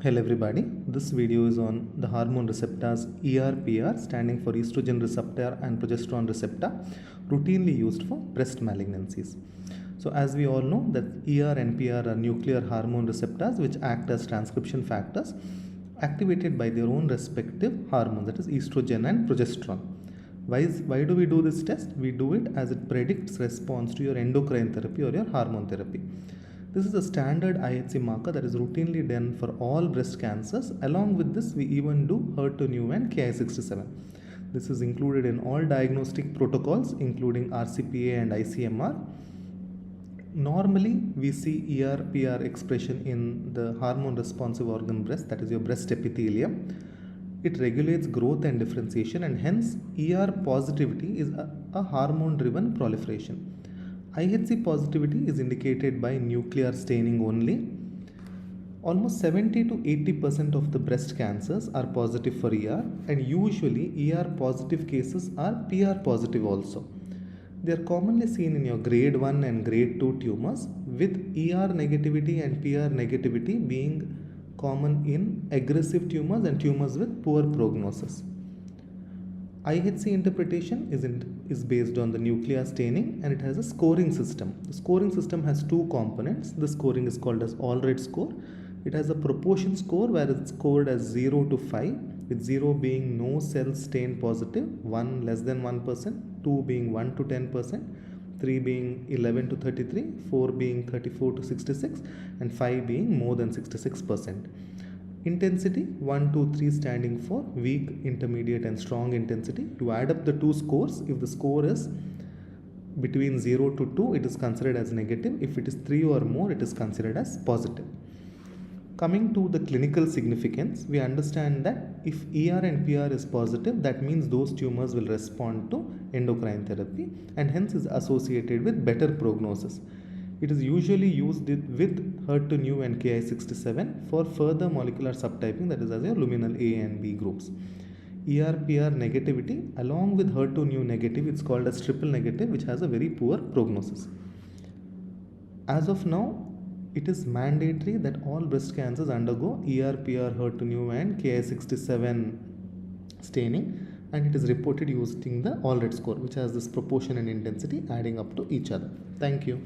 Hello everybody, this video is on the hormone receptors ER/PR standing for estrogen receptor and progesterone receptor routinely used for breast malignancies. So as we all know that ER and PR are nuclear hormone receptors which act as transcription factors activated by their own respective hormones, that is estrogen and progesterone. Why do we do this test? We do it as it predicts response to your endocrine therapy or your hormone therapy. This is a standard IHC marker that is routinely done for all breast cancers. Along with this, we even do HER2/neu and Ki67. This is included in all diagnostic protocols, including RCPA and ICMR. Normally, we see ER/PR expression in the hormone responsive organ breast, that is your breast epithelium. It regulates growth and differentiation, and hence ER positivity is a hormone driven proliferation. IHC positivity is indicated by nuclear staining only. Almost 70 to 80% of the breast cancers are positive for ER, and usually ER positive cases are PR positive also. They are commonly seen in your grade 1 and grade 2 tumors, with ER negativity and PR negativity being common in aggressive tumors and tumors with poor prognosis. IHC interpretation is based on the nuclear staining, and it has a scoring system. The scoring system has two components. The scoring is called as all-red score. It has a proportion score where it's scored as 0 to 5, with 0 being no cells stain positive, 1 less than 1%, 2 being 1 to 10%, 3 being 11 to 33, 4 being 34 to 66, and 5 being more than 66%. Intensity 1, 2, 3 standing for weak, intermediate and strong intensity. You add up the two scores. If the score is between 0 to 2, it is considered as negative. If it is 3 or more, it is considered as positive. Coming to the clinical significance, we understand that if ER and PR is positive, that means those tumors will respond to endocrine therapy and hence is associated with better prognosis. It is usually used with HER2/neu and Ki67 for further molecular subtyping, that is as your luminal A and B groups. ER/PR negativity along with HER2/neu negative, it's called as triple negative, which has a very poor prognosis. As of now, it is mandatory that all breast cancers undergo ER/PR, HER2/neu and Ki67 staining, and it is reported using the all-red score, which has this proportion and intensity adding up to each other. Thank you.